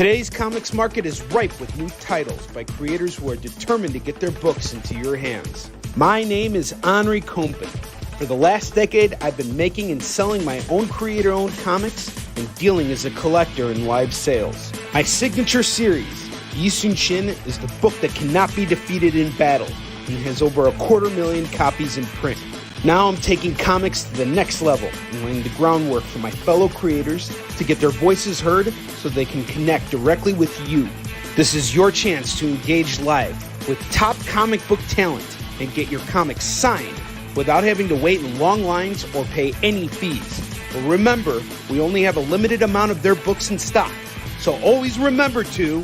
Today's comics market is ripe with new titles by creators who are determined to get their books into your hands. My name is Onrie. For the last decade, I've been making and selling my own creator-owned comics and dealing as a collector in live sales. My signature series, Yisun Shin, is the book that cannot be defeated in battle and has over 250,000 copies in print. Now I'm taking comics to the next level and laying the groundwork for my fellow creators to get their voices heard so they can connect directly with you. This is your chance to engage live with top comic book talent and get your comics signed without having to wait in long lines or pay any fees. But remember, we only have a limited amount of their books in stock, so always remember to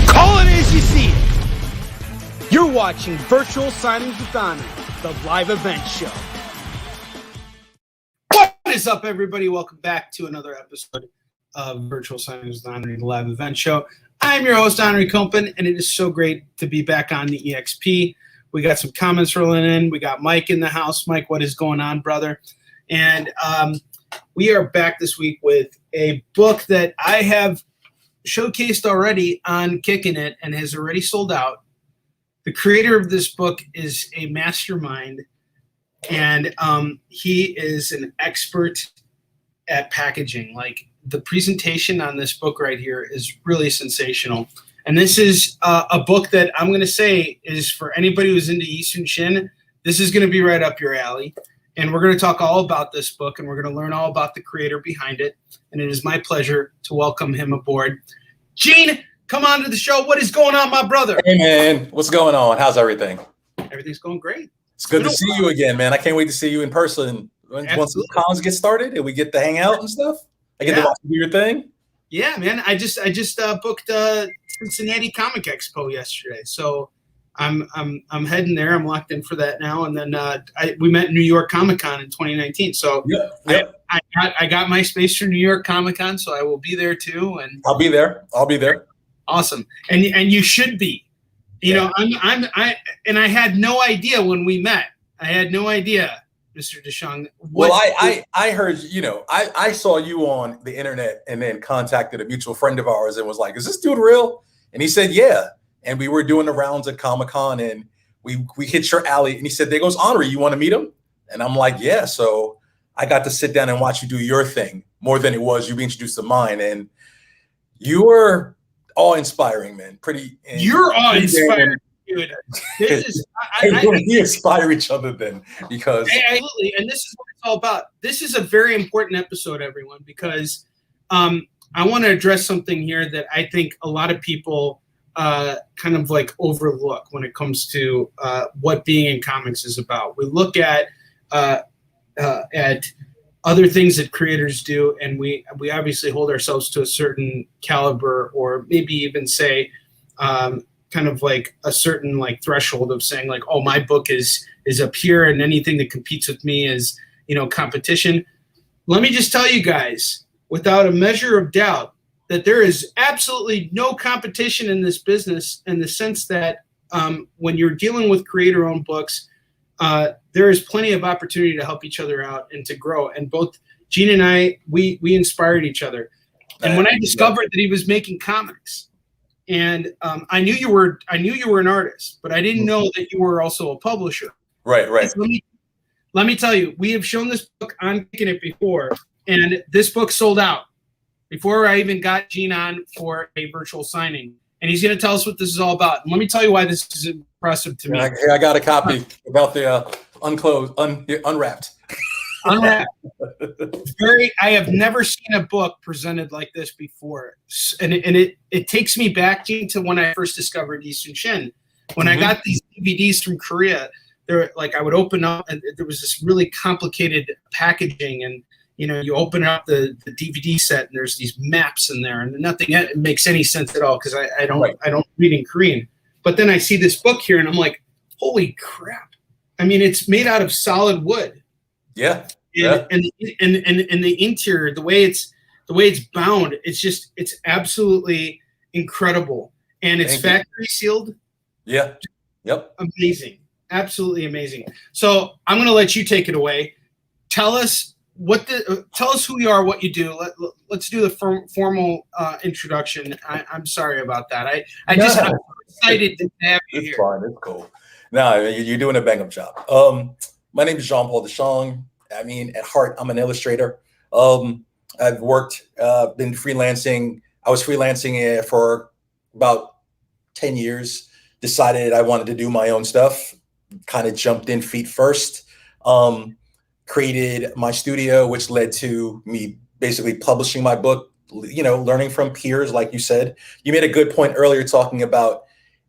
call it as you see it. You're watching Virtual Signings with Onrie, the live event show. What is up, everybody? Welcome back to another episode of Virtual Signings with Onrie, the live event show. I'm your host, Onrie Compen, and it is so great to be back on the EXP. We got some comments rolling in. We got Mike in the house. Mike, what is going on, brother? And we are back this week with a book that I have showcased already on Kicking It and has already sold out. The creator of this book is a mastermind, and he is an expert at packaging. Like, the presentation on this book right here is really sensational. And this is a book that I'm going to say is for anybody who's into Yisun Shin. This is going to be right up your alley. And we're going to talk all about this book, and we're going to learn all about the creator behind it. And it is my pleasure to welcome him aboard. Gene, come on to the show. What is going on, my brother? Hey, man. What's going on? How's everything? Everything's going great. It's good to see you again, man. I can't wait to see you in person once the cons get started and we get to hang out and stuff. I get to watch you do your thing. Yeah, man. I just booked Cincinnati Comic Expo yesterday, so I'm heading there. I'm locked in for that now, and then we met New York Comic Con in 2019. So I got my space for New York Comic Con, so I will be there too. And I'll be there. Awesome, and you should be. You know, I had no idea when we met. I had no idea, Mr. Deshong. Well, I heard, I saw you on the internet and then contacted a mutual friend of ours and was like, is this dude real? And he said, yeah. And we were doing the rounds at Comic-Con and we hit your alley. And he said, there goes Onrie. You want to meet him? And I'm like, yeah. So I got to sit down and watch you do your thing more than it was you being introduced to mine. And you were awe-inspiring, man. You're awe-inspiring. Dude, this is we inspire each other then, because absolutely, and this is what it's all about. This is a very important episode, everyone, because I want to address something here that I think a lot of people kind of like overlook when it comes to what being in comics is about. We look at other things that creators do, and we obviously hold ourselves to a certain caliber, or maybe even say kind of like a certain like threshold of saying like, oh, my book is up here and anything that competes with me is, competition. Let me just tell you guys, without a measure of doubt, that there is absolutely no competition in this business, in the sense that when you're dealing with creator-owned books, there is plenty of opportunity to help each other out and to grow. And both Gene and I, we inspired each other. And when I discovered that he was making comics, and I knew you were an artist, but I didn't know that you were also a publisher. Right. Let me tell you, we have shown this book on Kicking It before, and this book sold out before I even got Gene on for a virtual signing. And he's going to tell us what this is all about. And let me tell you why this is impressive to me. I got a copy about the unwrapped. Unwrapped. I have never seen a book presented like this before, and it takes me back, Gene, to when I first discovered Yisun Shin. When I got these DVDs from Korea, I would open up, and there was this really complicated packaging, and you open up the DVD set, and there's these maps in there, and nothing makes any sense at all because I don't read in Korean. But then I see this book here, and I'm like, holy crap! I mean, it's made out of solid wood. Yeah. And the interior, the way it's bound, it's absolutely incredible. And it's factory sealed. Yeah. Yep. Amazing. Absolutely amazing. So I'm going to let you take it away. Tell us tell us who you are, what you do. Let's do the formal introduction. I'm sorry about that. I'm excited to have you here. It's fine. It's cool. No, you're doing a bang up job. My name is Jean-Paul Deshong. I mean, at heart, I'm an illustrator. I've been freelancing. I was freelancing for about 10 years. Decided I wanted to do my own stuff. Kind of jumped in feet first. Created my studio, which led to me basically publishing my book, learning from peers, like you said. You made a good point earlier talking about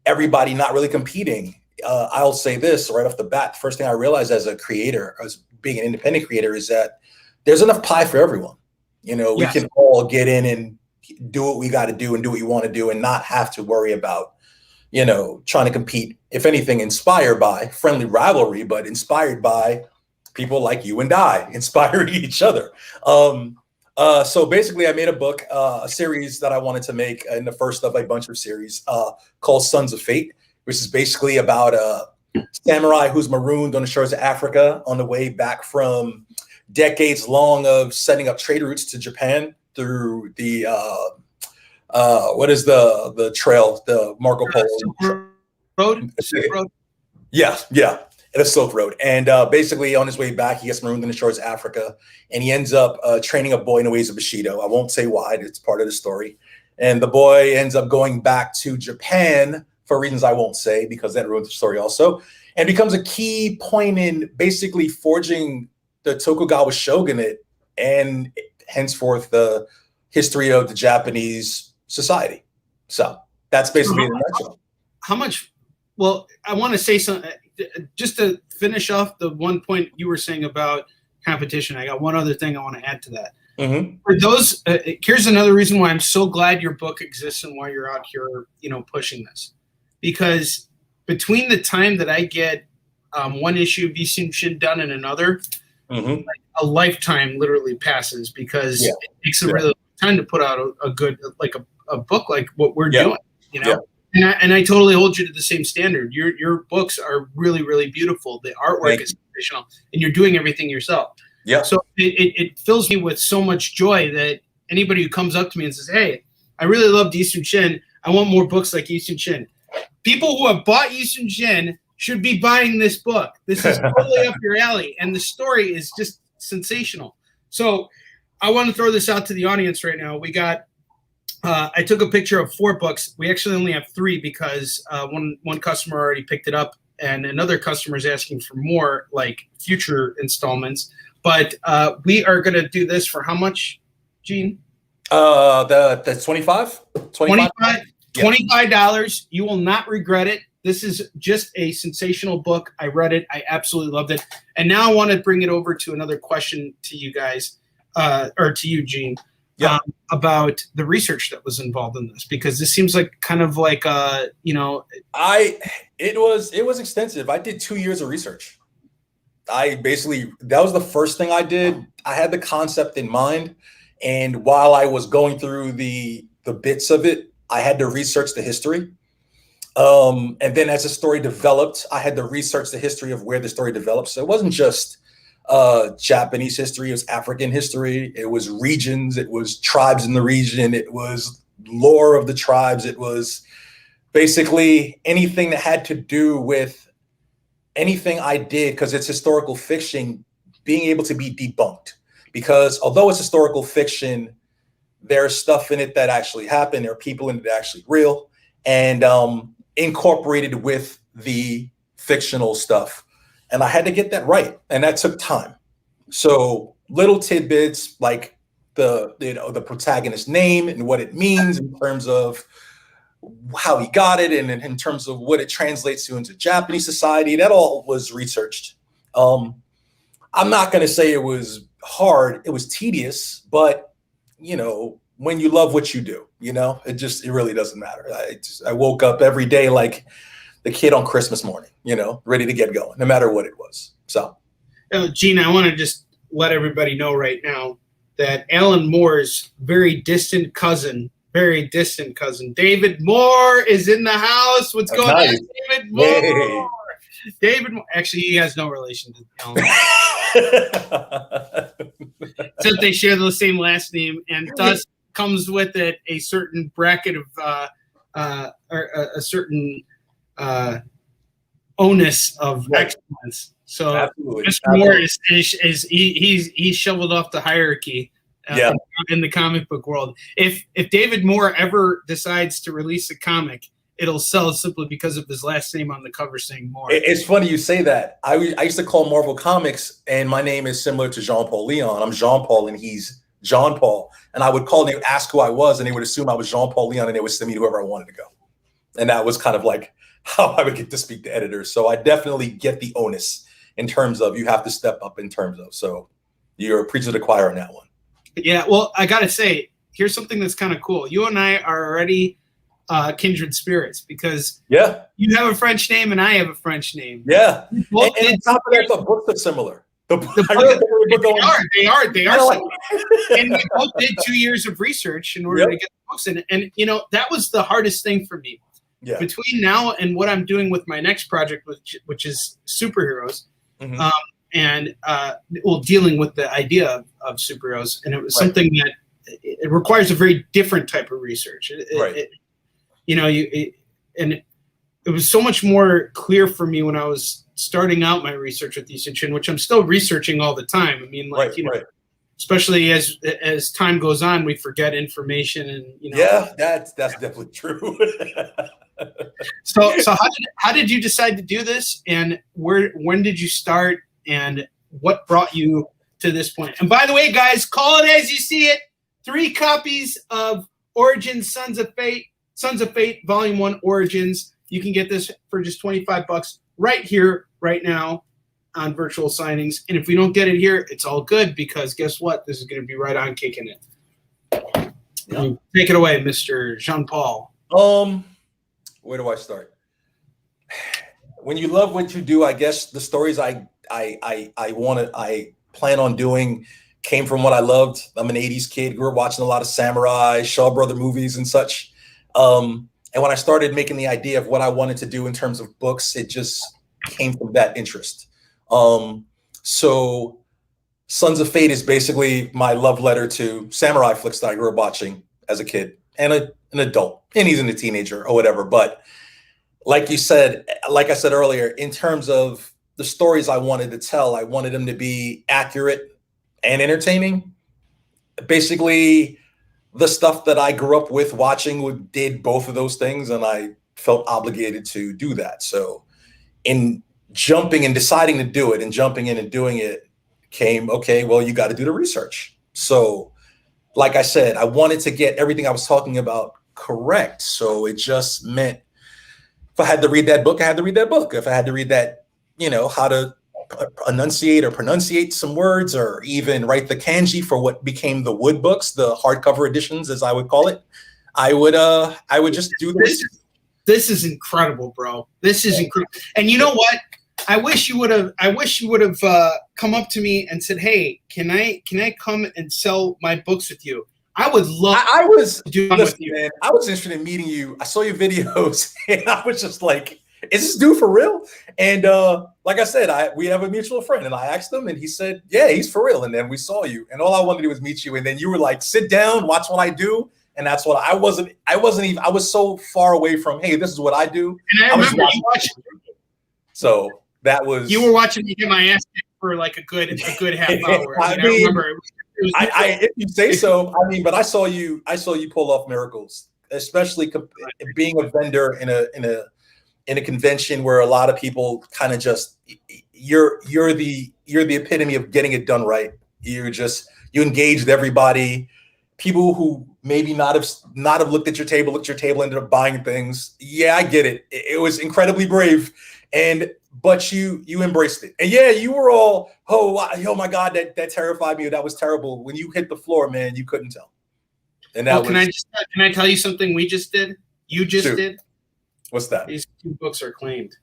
everybody not really competing. I'll say this right off the bat. First thing I realized as a creator, as being an independent creator, is that there's enough pie for everyone. We can all get in and do what we got to do and do what you want to do and not have to worry about, trying to compete. If anything, inspired by friendly rivalry, but inspired by people like you and I, inspiring each other. So basically, I made a book, a series that I wanted to make, in the first of a bunch of series called Sons of Fate, which is basically about a samurai who's marooned on the shores of Africa on the way back from decades long of setting up trade routes to Japan through the what is the trail, the Marco Polo Silk Road. Yeah. The Silk Road. And basically on his way back, he gets marooned in the shores of Africa, and he ends up training a boy in the ways of Bushido. I won't say why, it's part of the story. And the boy ends up going back to Japan for reasons I won't say, because that ruins the story also, and becomes a key point in basically forging the Tokugawa shogunate and henceforth the history of the Japanese society. So that's basically the nutshell. How much? Well, I want to say something. Just to finish off the one point you were saying about competition, I got one other thing I want to add to that. Mm-hmm. For those, here's another reason why I'm so glad your book exists and why you're out here, pushing this. Because between the time that I get one issue of Eastern Shin done and another, like a lifetime literally passes, because it takes a really long time to put out a good, like a book like what we're doing, And I totally hold you to the same standard. Your books are really, really beautiful. The artwork is sensational, and you're doing everything yourself. Yeah. So it fills me with so much joy that anybody who comes up to me and says, "Hey, I really loved Eastern Shin. I want more books like Eastern Shin." People who have bought Eastern Shin should be buying this book. This is totally up your alley, and the story is just sensational. So I want to throw this out to the audience right now. We got. I took a picture of 4 books. We actually only have 3 because one customer already picked it up, and another customer is asking for more, like future installments. But we are going to do this for how much, Gene? The 25? $25. You will not regret it. This is just a sensational book. I read it. I absolutely loved it. And now I want to bring it over to another question to you guys, or to you, Gene. About the research that was involved in this, because this seems like kind of like it was extensive. I did 2 years of research. That was the first thing I did. I had the concept in mind, and while I was going through the bits of it, I had to research the history. And then as the story developed, I had to research the history of where the story developed. So it wasn't just Japanese history, it was African history, it was regions, it was tribes in the region, it was lore of the tribes, it was basically anything that had to do with anything I did, because it's historical fiction, being able to be debunked. Because although it's historical fiction, there's stuff in it that actually happened, there are people in it that are actually real, and incorporated with the fictional stuff. And I had to get that right, and that took time. So little tidbits like the protagonist's name and what it means in terms of how he got it, and in terms of what it translates to into Japanese society, that all was researched. I'm not going to say it was hard; it was tedious, but when you love what you do, it really doesn't matter. I woke up every day like the kid on Christmas morning, ready to get going, no matter what it was. So, Gene, I want to just let everybody know right now that Alan Moore's very distant cousin, David Moore, is in the house. What's going on, David Moore? Hey. David, actually, he has no relation to Alan. Except they share the same last name, and thus comes with it a certain bracket of or a certain onus of excellence. So Absolutely. Mr. Moore is he's shoveled off the hierarchy in the comic book world. If David Moore ever decides to release a comic, it'll sell simply because of his last name on the cover saying Moore. It's funny you say that. I used to call Marvel Comics, and my name is similar to Jean-Paul Leon. I'm Jean-Paul, and he's John-Paul. And I would call, and they would ask who I was, and they would assume I was Jean-Paul Leon, and they would send me to whoever I wanted to go. And that was kind of like how I would get to speak to editors. So I definitely get the onus in terms of you have to step up in terms of. So you're a preacher to the choir on that one. Yeah, well, I got to say, here's something that's kind of cool. You and I are already kindred spirits because you have a French name and I have a French name. Yeah. And on top of that, the books are similar. They are similar. And we both did 2 years of research in order to get the books in. And, that was the hardest thing for me. Yeah. Between now and what I'm doing with my next project, which is superheroes, and dealing with the idea of superheroes. And it was something that it requires a very different type of research. It was so much more clear for me when I was starting out my research with these, which I'm still researching all the time. I mean, especially as time goes on, we forget information, and that's definitely true. So how did you decide to do this, and when did you start, and what brought you to this point? And by the way, guys, call it as you see it. 3 copies of Origins Sons of Fate Volume 1 Origins. You can get this for just $25 right here, right now on virtual signings. And if we don't get it here, it's all good, because guess what? This is going to be right on kicking it. Take it away, Mr. Jean-Paul. Where do I start? When you love what you do, I guess the stories I plan on doing came from what I loved. I'm an 80s kid, grew up watching a lot of samurai, Shaw Brother movies and such. And when I started making the idea of what I wanted to do in terms of books, it just came from that interest. So Sons of Fate is basically my love letter to samurai flicks that I grew up watching as a kid and an adult, and he's a teenager or whatever. But like I said earlier, in terms of the stories I wanted to tell, I wanted them to be accurate and entertaining. Basically, the stuff that I grew up with watching did both of those things, and I felt obligated to do that. So in jumping and deciding to do it and jumping in and doing it came, okay, well, you got to do the research. So like I said, I wanted to get everything I was talking about correct. So it just meant if I had to read that book, I had to read that book. If I had to read that, how to enunciate or pronunciate some words, or even write the kanji for what became the Wood books, the hardcover editions, as I would call it, I would just do this. This is incredible, bro. This is incredible. And you know what? I wish you would have come up to me and said, "Hey, can I come and sell my books with you?" I would love. I was with you. Man, I was interested in meeting you. I saw your videos, and I was just like, "Is this dude for real?" And like I said, we have a mutual friend, and I asked him, and he said, "Yeah, he's for real." And then we saw you, and all I wanted to do was meet you. And then you were like, "Sit down, watch what I do." And that's what I wasn't even. I was so far away from, "Hey, this is what I do." And I remember you watching. So that was. You were watching me get my ass kicked for like a good half hour. I remember. If you say so. I mean, but I saw you pull off miracles, especially being a vendor in a convention where a lot of people kind of just you're the epitome of getting it done right. You engaged everybody. People who maybe not have looked at your table, ended up buying things. Yeah, I get it. It was incredibly brave, but you embraced it. And yeah, you were all, oh my God, that terrified me. That was terrible. When you hit the floor, man, you couldn't tell. And that can I tell you something we just did? You just did? What's that? These 2 books are claimed.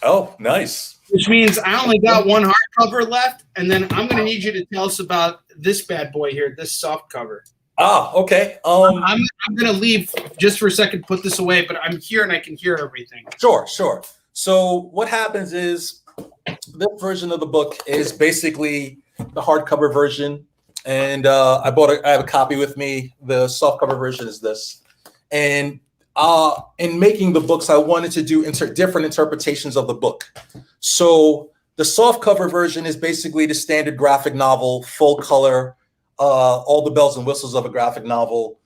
Oh, nice. Which means I only got 1 hardcover left, and then I'm going to need you to tell us about this bad boy here, this soft cover. Ah, okay. I'm going to leave just for a second, put this away, but I'm here and I can hear everything. Sure. So what happens is this version of the book is basically the hardcover version, and I have a copy with me. The softcover version is this, and in making the books, I wanted to do different interpretations of the book. So the softcover version is basically the standard graphic novel, full color, all the bells and whistles of a graphic novel,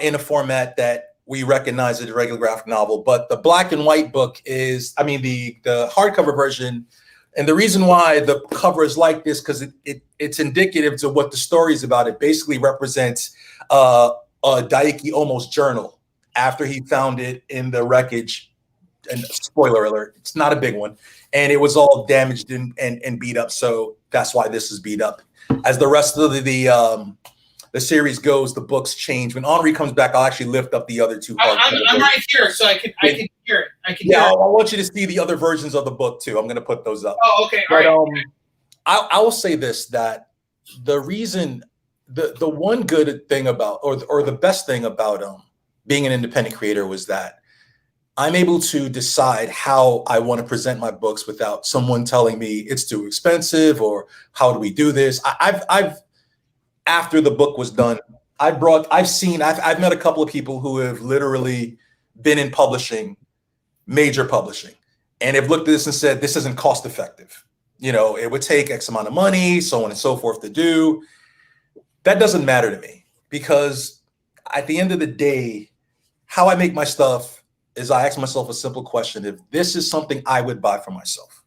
in a format that we recognize as a regular graphic novel. But the black and white book is, the hardcover version. And the reason why the cover is like this, because it's indicative to what the story is about. It basically represents a Daiki Omo's journal after he found it in the wreckage. And spoiler alert, it's not a big one. And it was all damaged and beat up. So that's why this is beat up. As the rest of the series goes, the books change. When Onrie comes back, I'll actually lift up the other two. I'm right here, so I can hear it. I want you to see the other versions of the book too. I'm going to put those up. Oh, okay. All right. I will say this, that the reason, the one good thing about, or the best thing about being an independent creator was that I'm able to decide how I want to present my books without someone telling me it's too expensive or how do we do this. I've after the book was done, I've met a couple of people who have literally been in publishing, major publishing, and have looked at this and said, this isn't cost effective. It would take X amount of money, so on and so forth to do. That doesn't matter to me, because at the end of the day, how I make my stuff is I ask myself a simple question: if this is something I would buy for myself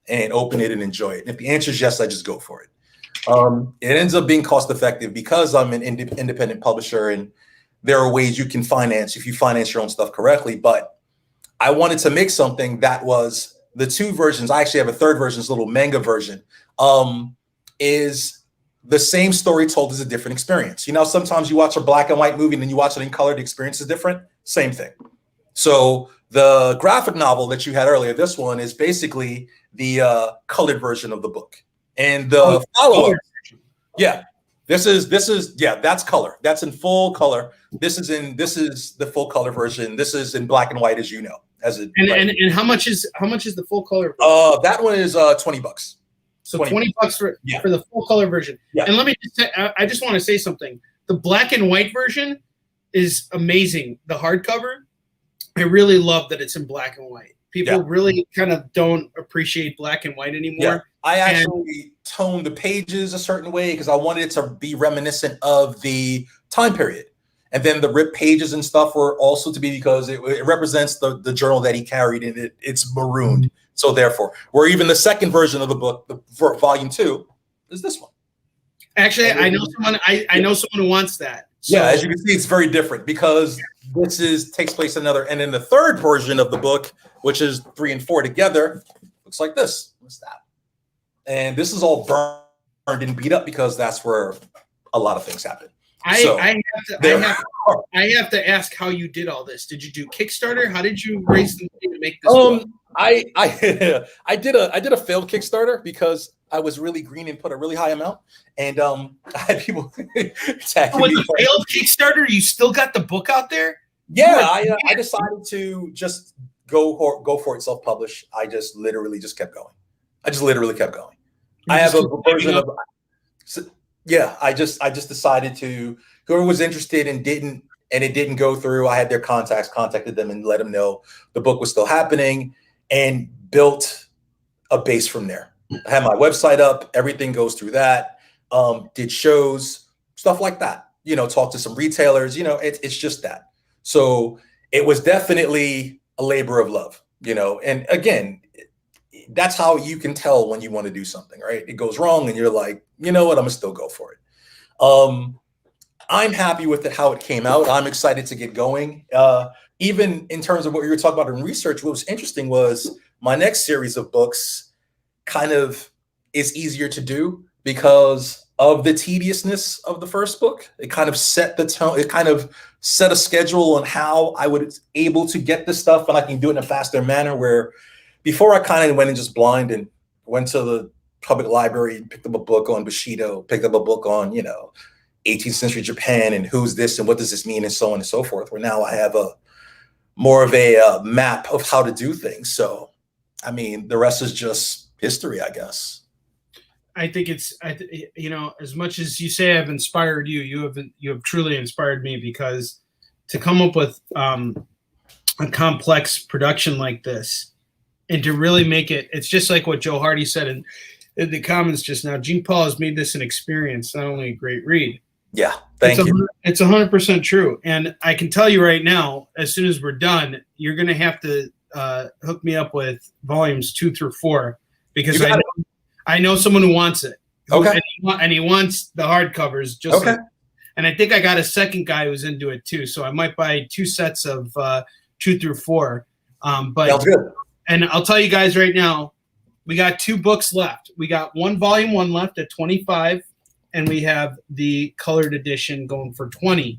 and open it and enjoy it. And if the answer is yes, I just go for it. It ends up being cost effective because I'm an independent publisher, and there are ways you can finance if you finance your own stuff correctly. But I wanted to make something that was the two versions. I actually have a third version, this little manga version, is the same story told as a different experience. Sometimes you watch a black and white movie and then you watch it in color, the experience is different. Same thing. So the graphic novel that you had earlier, this one is basically the colored version of the book. And the follow-up, that's color. That's in full color. This is the full color version. This is in black and white, as you know. And how much is the full color version? That one is $20. So $20 for the full color version. Yeah. And let me just say, I just want to say something. The black and white version is amazing. The hardcover, I really love that it's in black and white. People really kind of don't appreciate black and white anymore. Yeah. I actually toned the pages a certain way because I wanted it to be reminiscent of the time period. And then the ripped pages and stuff were also to be because it represents the journal that he carried, and it's marooned. So therefore, where even the second version of the book, for volume 2, is this one. Actually, I know someone. I know someone who wants that. So. Yeah, as you can see, it's very different because this takes place in another. And then the third version of the book, which is 3 and 4 together, looks like this. What's that? And this is all burned and beat up because that's where a lot of things happen. I have to ask how you did all this. Did you do Kickstarter? How did you raise the money to make this book? I did a failed Kickstarter because I was really green and put a really high amount, and I had people attacking me. With a failed Kickstarter, you still got the book out there? Yeah, I decided to just go for it, self-publish. I just literally just kept going. I have a version of. Yeah, I just decided to. Whoever was interested and it didn't go through, I had their contacted them and let them know the book was still happening, and built a base from there. I had my website up, everything goes through that. Did shows, stuff like that. Talked to some retailers. It's just that. So it was definitely a labor of love. And again, that's how you can tell when you want to do something, right? It goes wrong and you're like, you know what, I'm gonna still go for it. I'm happy with how it came out. I'm excited to get going. Even in terms of what you were talking about in research, what was interesting was my next series of books kind of is easier to do because of the tediousness of the first book. It kind of set the tone. It kind of set a schedule on how I would able to get this stuff, and I can do it in a faster manner where before I kind of went in just blind and went to the public library and picked up a book on Bushido, picked up a book on, 18th century Japan and who's this and what does this mean and so on and so forth, where now I have more of a map of how to do things. So, I mean, the rest is just history, I guess. I think as much as you say I've inspired you, you have truly inspired me, because to come up with a complex production like this and to really make it's just like what Joe Hardy said in the comments just now. Jean-Paul has made this an experience, not only a great read. Yeah, thank you. It's 100% true. And I can tell you right now, as soon as we're done, you're going to have to hook me up with volumes 2 through 4, because I know someone who wants it. Okay. And he wants the hardcovers. Okay. And I think I got a second guy who's into it too. So I might buy 2 sets of 2 through 4. But sounds good. And I'll tell you guys right now, we got 2 books left. We got volume 1 left at $25, and we have the colored edition going for $20.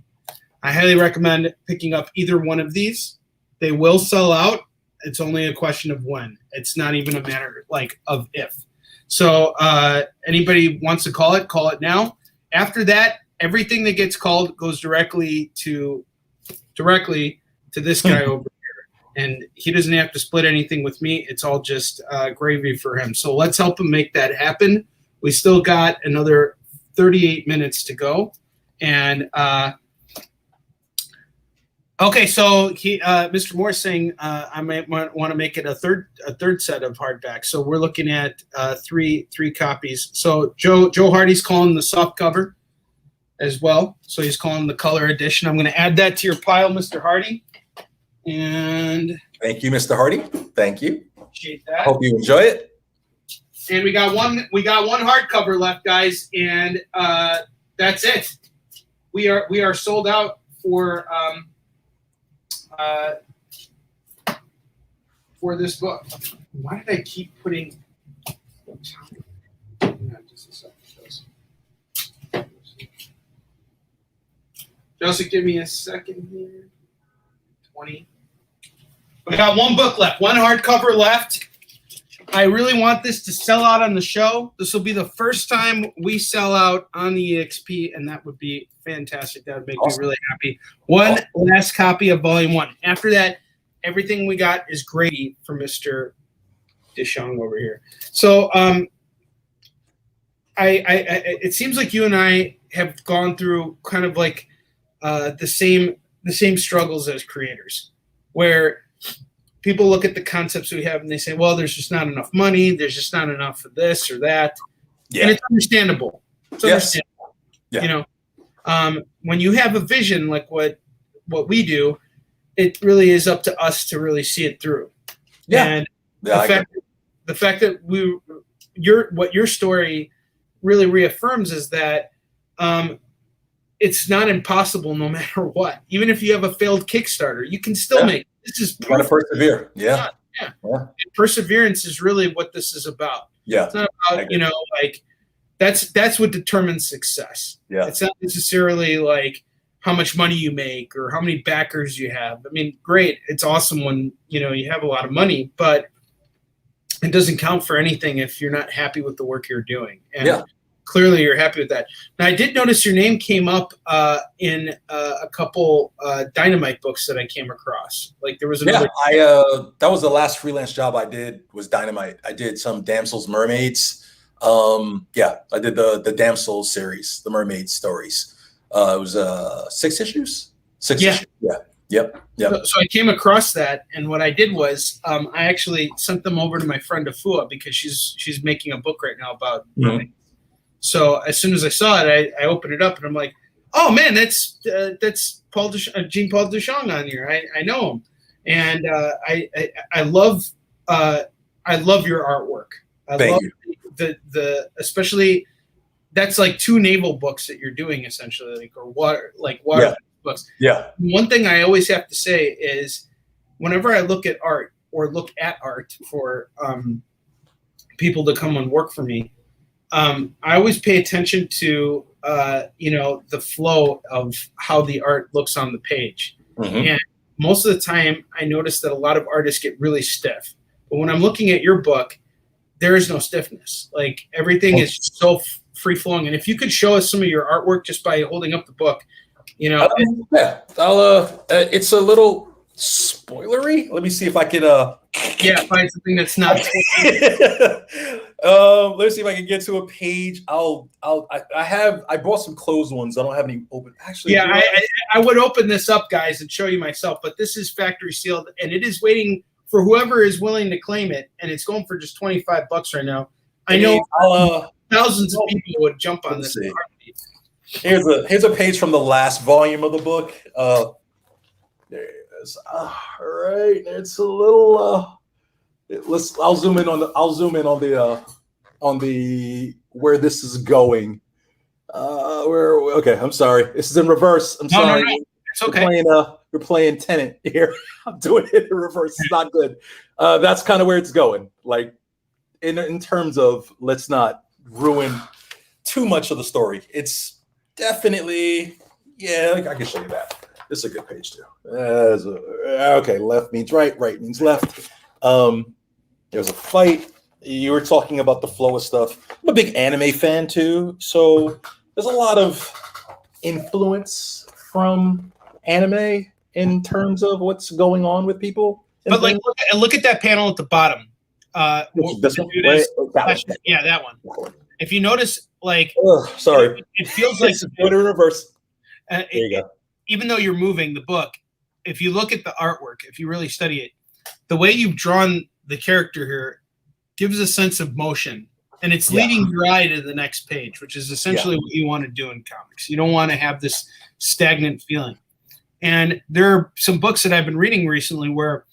I highly recommend picking up either one of these. They will sell out. It's only a question of when. It's not even a matter of if. So anybody wants to call it now. After that, everything that gets called goes directly to this guy over here, and he doesn't have to split anything with me. It's all just gravy for him. So let's help him make that happen. We still got another 38 minutes to go, and okay. So Mr. Moore is saying I might want to make it a third set of hardback. So we're looking at three copies. So Joe Hardy's calling the soft cover as well. So he's calling the color edition. I'm going to add that to your pile, Mr. Hardy. And thank you, Mr. Hardy. Thank you. Appreciate that. Hope you enjoy it. And we got one hardcover left, guys, and that's it. We are sold out for this book. Why did I keep putting? Just a second, Joseph, give me a second here. 20. We got 1 book left, 1 hardcover left. I really want this to sell out on the show. This will be the first time we sell out on the EXP, and that would be fantastic. That would make me really happy. One last copy of Volume 1. After that, everything we got is gravy for Mr. Deshong over here. So it seems like you and I have gone through kind of like the same struggles as creators, where people look at the concepts we have and they say, well, there's just not enough money. There's just not enough of this or that. Yeah. And it's understandable. It's understandable. Yeah. You know, when you have a vision like what we do, it really is up to us to really see it through. Yeah. And the fact that what your story really reaffirms is that it's not impossible no matter what. Even if you have a failed Kickstarter, you can still make it. This is proof. Gotta persevere. Yeah. Perseverance is really what this is about. Yeah. It's not about, that's what determines success. Yeah. It's not necessarily like how much money you make or how many backers you have. I mean, great. It's awesome when, you have a lot of money, but it doesn't count for anything if you're not happy with the work you're doing. And clearly you're happy with that. Now, I did notice your name came up in a couple Dynamite books that I came across. Like there was another. Yeah, that was the last freelance job I did was Dynamite. I did some Damsels, Mermaids. I did the Damsels series, the Mermaid stories. It was 6 issues. 6 issues. Yeah. Yep. So I came across that, and what I did was I actually sent them over to my friend Afua because she's making a book right now about mermaids. So as soon as I saw it, I opened it up and I'm like, oh man, that's Jean-Paul Deshong on here. I know him, and I love your artwork. Thank you. The especially that's like 2 naval books that you're doing essentially, or water books. Yeah. One thing I always have to say is whenever I look at art or look at art for people to come and work for me, I always pay attention to the flow of how the art looks on the page. Mm-hmm. And most of the time I notice that a lot of artists get really stiff. But when I'm looking at your book, there is no stiffness. Like everything is so free flowing. And if you could show us some of your artwork just by holding up the book, I'll it's a little spoilery. Let me see if I can find something that's not. Let me see if I can get to a page. I bought some closed ones. I don't have any open. Actually, yeah, I would open this up, guys, and show you myself, but this is factory sealed, and it is waiting for whoever is willing to claim it, and it's going for just $25 right now. I know thousands of people would jump on this. Here's a page from the last volume of the book. There it is. All right, it's a little. I'll zoom in on the where this is going. Okay, I'm sorry. This is in reverse. I'm sorry. No. It's okay. We're playing Tenant here. I'm doing it in reverse. It's not good. That's kind of where it's going. Like in terms of, let's not ruin too much of the story. It's definitely, I can show you that. This is a good page too. Okay, left means right, right means left. There's a fight. You were talking about the flow of stuff. I'm a big anime fan too, so there's a lot of influence from anime in terms of what's going on with people. But like, look at that panel at the bottom. This one? That one. If you notice, like, sorry, it feels like in reverse. There you go. Even though you're moving the book, if you look at the artwork, if you really study it, the way you've drawn the character here gives a sense of motion, and it's leading your eye to the next page, which is essentially what you want to do in comics. You don't want to have this stagnant feeling. And there are some books that I've been reading recently where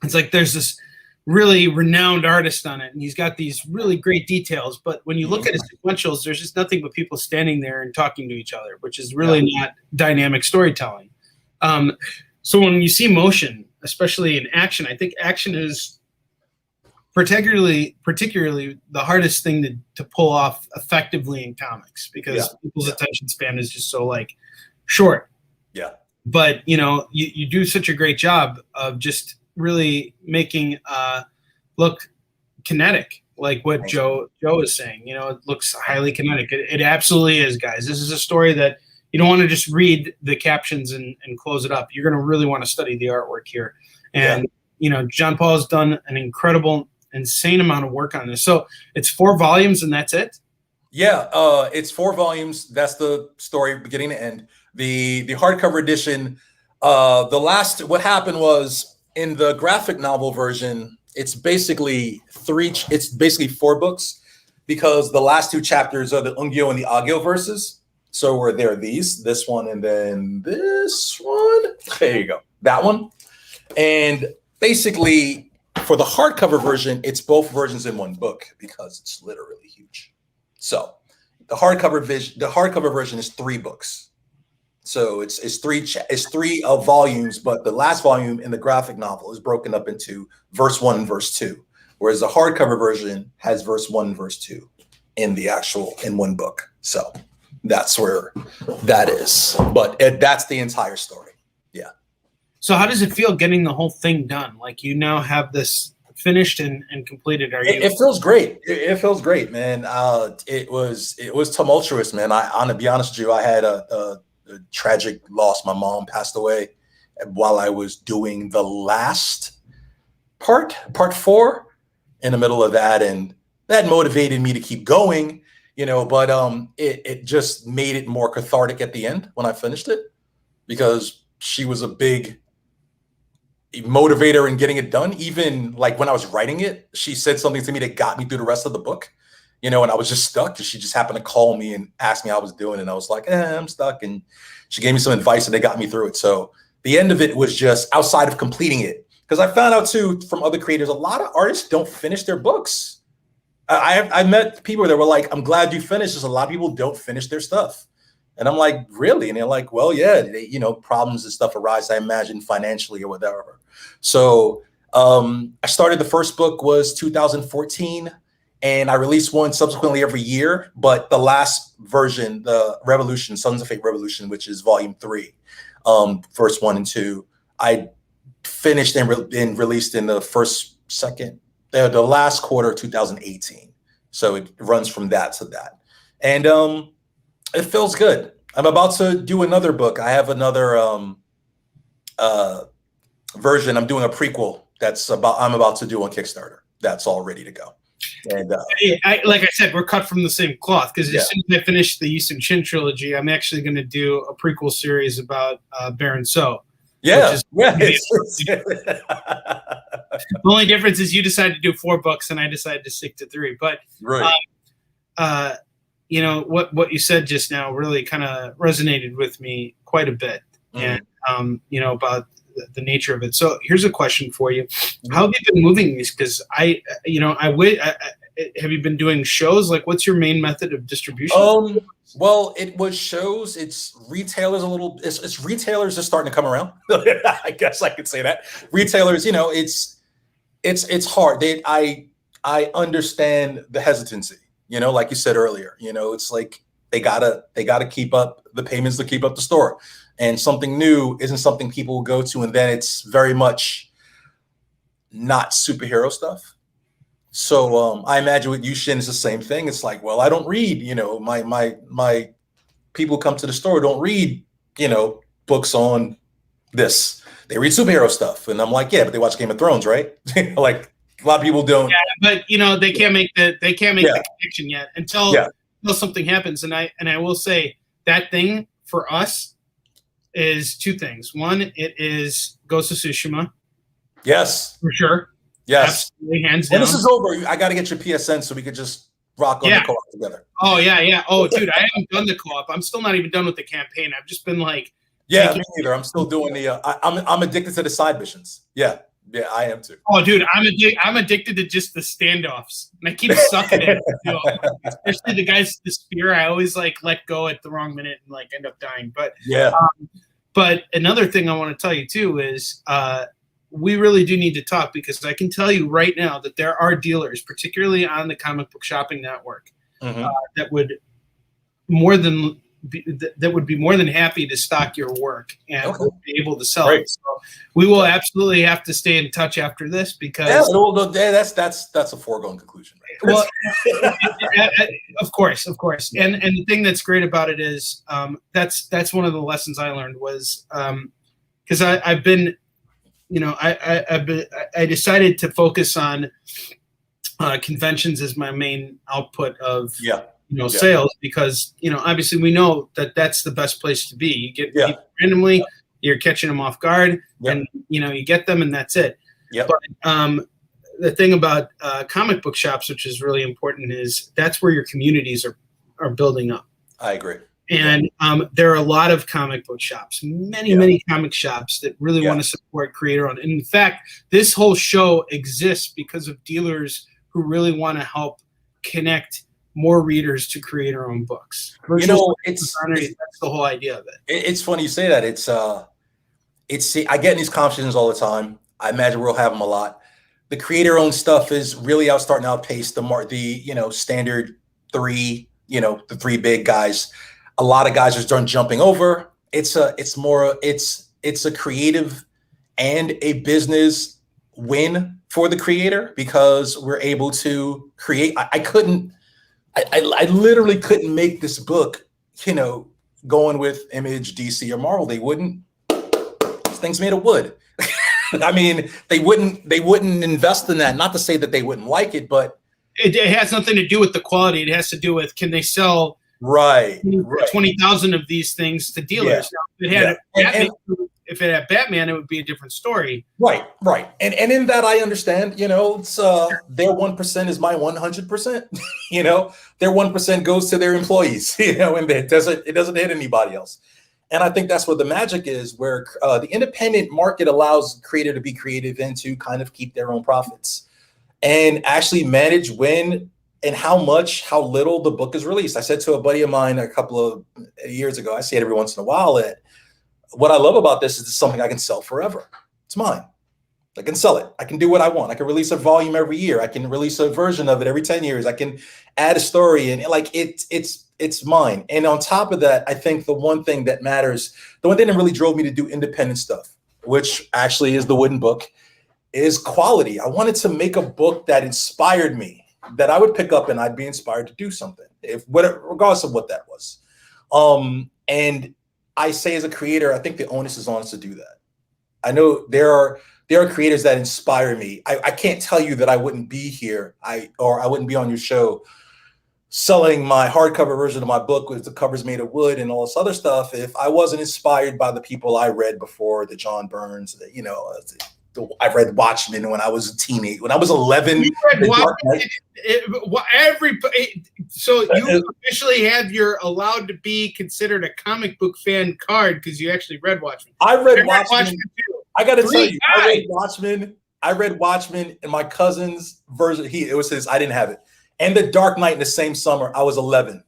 it's like there's this really renowned artist on it, and he's got these really great details. But when you look at his sequentials, there's just nothing but people standing there and talking to each other, which is really not dynamic storytelling. So when you see motion, especially in action, I think action is particularly the hardest thing to pull off effectively in comics, because people's attention span is just so like short. Yeah. But you do such a great job of just really making look kinetic, like what Joe is saying. It looks highly kinetic. It absolutely is, guys. This is a story that you don't want to just read the captions and close it up. You're going to really want to study the artwork here. And Jean-Paul has done an incredible, insane amount of work on this. So it's 4 volumes and that's it? Yeah, it's 4 volumes. That's the story beginning to end. The hardcover edition, what happened was, in the graphic novel version, it's basically 4 books, because the last 2 chapters are the Ungyo and the Agyo verses. So there are this one, and then this one. There you go. That one. And basically, for the hardcover version, it's both versions in one book, because it's literally huge. So the hardcover version is 3 books. So it's 3 volumes, but the last volume in the graphic novel is broken up into verse 1 and verse 2, whereas the hardcover version has verse 1 and verse 2 in one book. So that's where that is. But that's the entire story. Yeah. So how does it feel getting the whole thing done? Like, you now have this finished and completed. It feels great. It feels great, man. It was tumultuous, man. I'm to be honest with you, I had a tragic loss. My mom passed away while I was doing the last part 4, in the middle of that, and that motivated me to keep going, but it just made it more cathartic at the end when I finished it, because she was a big motivator in getting it done. Even like when I was writing it, she said something to me that got me through the rest of the book. And I was just stuck, and she just happened to call me and ask me how I was doing. And I was like, I'm stuck. And she gave me some advice, and they got me through it. So the end of it was just, outside of completing it, because I found out too from other creators, a lot of artists don't finish their books. I met people that were like, I'm glad you finished this. A lot of people don't finish their stuff. And I'm like, really? And they're like, well, yeah, problems and stuff arise, I imagine, financially or whatever. So I started, the first book was 2014. And I released one subsequently every year, but the last version, the Revolution, Sons of Fate Revolution, which is volume 3, first 1 and 2, I finished and released in the the last quarter of 2018. So it runs from that to that. And it feels good. I'm about to do another book. I have another version. I'm doing a prequel I'm about to do on Kickstarter. That's all ready to go. And like I said, we're cut from the same cloth, because Yeah. as soon as I finish the Easton Chin trilogy, I'm actually going to do a prequel series about Baron So. yeah, The only difference is you decided to do 4 books and I decided to stick to 3. But right. you know, what you said just now really kind of resonated with me quite a bit, and you know, about the nature of it. So here's a question for you: how have you been moving these? Because have you been doing shows? Like, what's your main method of distribution? Well, it was shows. It's retailers it's retailers are starting to come around. I guess I could say that. Retailers, you know, it's hard. I understand the hesitancy, you know, like you said earlier, you know, it's like they gotta keep up the payments to keep up the store. And something new isn't something people will go to, and then it's very much not superhero stuff. So I imagine with Yushin is the same thing. It's like, well, I don't read, you know, my people who come to the store don't read, you know, books on this. They read superhero stuff. And I'm like, yeah, but they watch Game of Thrones, right? Like a lot of people don't. Yeah, but you know, they can't make the connection yet until something happens. And I will say that thing for us is 2 things. One, it is Ghost of Tsushima. Yes. For sure. Yes. Absolutely, hands down. When this is over, I got to get your PSN so we could just rock on the co-op together. Oh, yeah. Oh, dude, I haven't done the co-op. I'm still not even done with the campaign. I've just been like... Yeah, me neither. I'm still doing the... I'm addicted to the side missions. Yeah, I am too. Oh, dude, I'm addicted to just the standoffs. And I keep sucking it. You know, especially the guys with the spear. I always like let go at the wrong minute and like end up dying. But yeah. But another thing I want to tell you too is we really do need to talk, because I can tell you right now that there are dealers, particularly on the Comic Book Shopping Network, that would be more than happy to stock your work and be able to sell it. So we will absolutely have to stay in touch after this, because that's a foregoing conclusion. Well, of course. And the thing that's great about it is that's one of the lessons I learned was because I've been, you know, I decided to focus on conventions as my main output of sales, because, you know, obviously we know that that's the best place to be. You get people randomly, you're catching them off guard, and, you know, you get them and that's it. But the thing about comic book shops, which is really important, is that's where your communities are building up. I agree. And there are a lot of comic book shops, many comic shops that really want to support creator-owned. And in fact, this whole show exists because of dealers who really want to help connect more readers to creator-owned books. You know, that's the whole idea of it. It's funny you say that. I get in these conversations all the time. I imagine we'll have them a lot. The creator-owned stuff is really starting to outpace the standard 3, the 3 big guys. A lot of guys are starting jumping over. It's a creative and a business win for the creator, because we're able to create. I literally couldn't make this book, going with Image, DC, or Marvel. They wouldn't. This thing's made of wood. I mean, they wouldn't invest in that. Not to say that they wouldn't like it, but it has nothing to do with the quality. It has to do with, can they sell 20,000 of these things to dealers? Now, if it had Batman, it would be a different story. Right. And in that, I understand. It's their 1% is my 100%. Their 1% goes to their employees. And it doesn't hit anybody else. And I think that's what the magic is, where the independent market allows the creator to be creative and to kind of keep their own profits and actually manage when and how little the book is released. I said to a buddy of mine a couple of years ago, I say it every once in a while, that what I love about this is it's something I can sell forever. It's mine. I can sell it. I can do what I want. I can release a volume every year. I can release a version of it every 10 years. I can add a story, and it's mine. And on top of that, I think the one thing that matters, the one thing that really drove me to do independent stuff, which actually is the Wooden Book, is quality. I wanted to make a book that inspired me, that I would pick up and I'd be inspired to do something, regardless of what that was. And I say, as a creator, I think the onus is on us to do that. I know there are creators that inspire me. I can't tell you that I wouldn't be here. I wouldn't be on your show selling my hardcover version of my book with the covers made of wood and all this other stuff if I wasn't inspired by the people I read before, the John Burns, I read Watchmen when I was a teenager. When I was 11, you read Watchmen. So you officially have your allowed to be considered a comic book fan card because you actually read Watchmen. I read Watchmen too. I got to tell you, I read Watchmen and my cousin's version. It was his. I didn't have it. And The Dark Knight in the same summer. I was 11.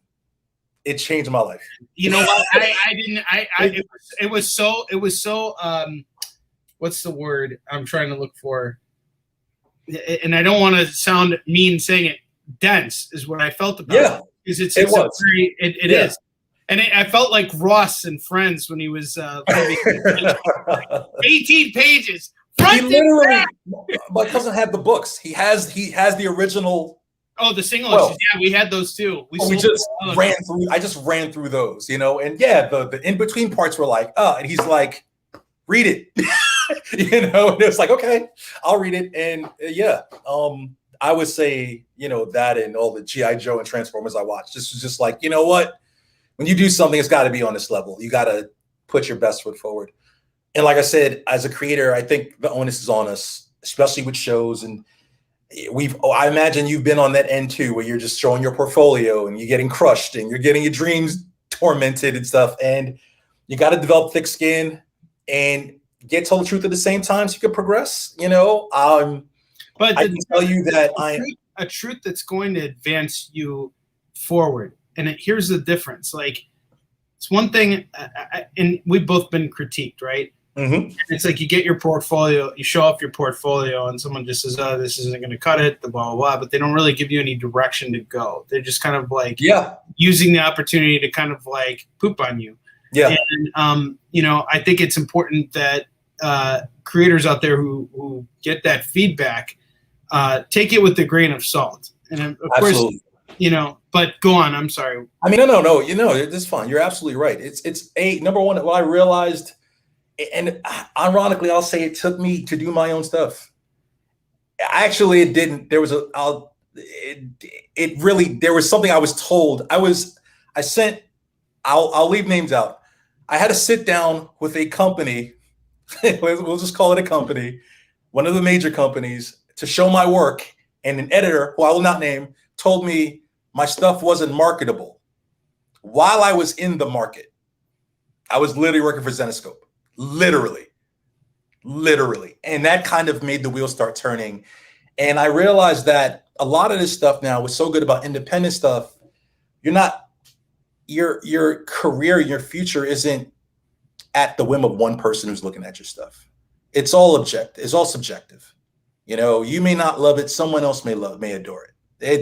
It changed my life. You know what? I didn't. It was so. What's the word I'm trying to look for? And I don't want to sound mean saying it. Dense is what I felt about it. Because it is. And I felt like Ross and Friends when he was 18 pages. He literally, my cousin had the books. He has the original. Oh, the single issues. Yeah, we had those too. I just ran through those, and the in-between parts were like, and he's like, read it. And it's like, okay, I'll read it. And I would say, that and all the G.I. Joe and Transformers I watched. This was just like, you know what? When you do something, it's got to be on this level. You got to put your best foot forward. And like I said, as a creator, I think the onus is on us, especially with shows. And I imagine you've been on that end too, where you're just showing your portfolio and you're getting crushed and you're getting your dreams tormented and stuff. And you got to develop thick skin and get told the truth at the same time so you can progress. But I can tell you that a truth that's going to advance you forward. And here's the difference. Like, it's one thing, and we've both been critiqued, right? Mm-hmm. It's like you get your portfolio, you show off your portfolio, and someone just says, "Oh, this isn't going to cut it," the blah blah blah. But they don't really give you any direction to go. They're just kind of like using the opportunity to kind of like poop on you. Yeah. And I think it's important that creators out there who get that feedback take it with a grain of salt. And of Absolutely. course, but go on. I'm sorry. I mean, no. It's fine. You're absolutely right. It's number one. What I realized. And ironically, I'll say it took me to do my own stuff. Actually, it didn't. There was there was something I was told. I'll leave names out. I had to sit down with a company. We'll just call it a company, one of the major companies, to show my work. And an editor, who I will not name, told me my stuff wasn't marketable. While I was in the market, I was literally working for Zenescope. Literally. And that kind of made the wheels start turning. And I realized that a lot of this stuff now was so good about independent stuff. Your career, your future isn't at the whim of one person who's looking at your stuff. It's all objective. It's all subjective. You may not love it. Someone else may adore it.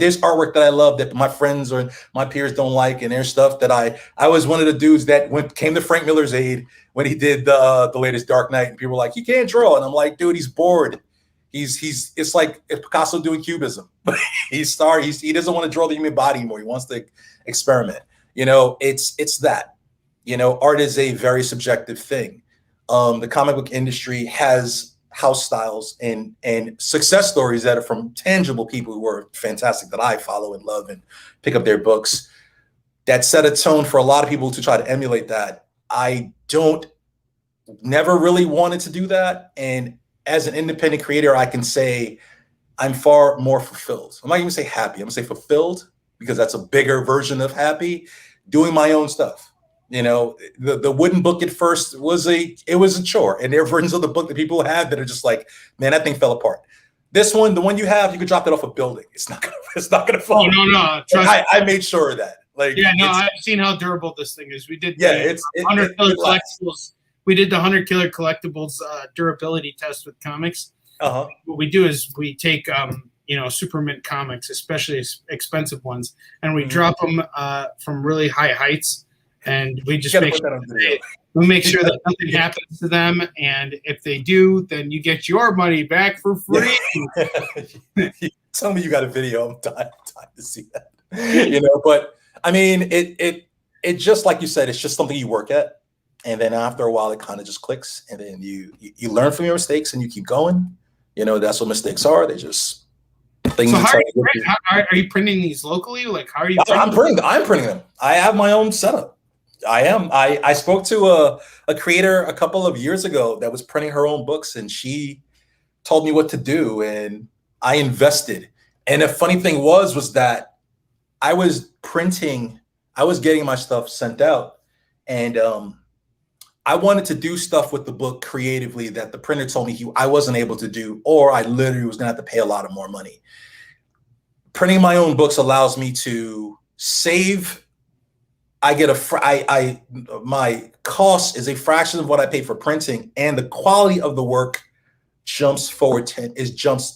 There's artwork that I love that my friends or my peers don't like, and there's stuff that I was one of the dudes that came to Frank Miller's aid when he did the latest Dark Knight, and people were like, "He can't draw," and I'm like, "Dude, he's bored. It's like Picasso doing cubism. He doesn't want to draw the human body anymore. He wants to experiment. It's that. Art is a very subjective thing. The comic book industry has house styles and success stories that are from tangible people who are fantastic that I follow and love and pick up their books that set a tone for a lot of people to try to emulate that. I never really wanted to do that. And as an independent creator, I can say I'm far more fulfilled. I'm not even say happy. I'm gonna say fulfilled because that's a bigger version of happy, doing my own stuff. The wooden book at first was a chore, and there are versions of the book that people have that are just like, man, that thing fell apart. This one, the one you have, you could drop it off a building. It's not gonna fall. Oh, no. I made sure of that. I've seen how durable this thing is. We did the 100 Killer Collectibles. We did the 100 Killer Collectibles durability test with comics. Uh-huh. What we do is we take super mint comics, especially expensive ones, and we drop them from really high heights. And we just make sure that nothing happens to them. And if they do, then you get your money back for free. Tell me you got a video. I'm dying to see that. But I mean, it just like you said, it's just something you work at. And then after a while, it kind of just clicks, and then you learn from your mistakes and you keep going. You know, that's what mistakes are. They just things. So are you printing these locally? Like, how are you? I'm printing them. I have my own setup. I spoke to a creator a couple of years ago that was printing her own books, and she told me what to do, and I invested. And the funny thing was that I was getting my stuff sent out, and I wanted to do stuff with the book creatively that the printer told me I wasn't able to do, or I literally was gonna have to pay a lot of more money. Printing my own books allows me to save. I get my cost is a fraction of what I pay for printing, and the quality of the work jumps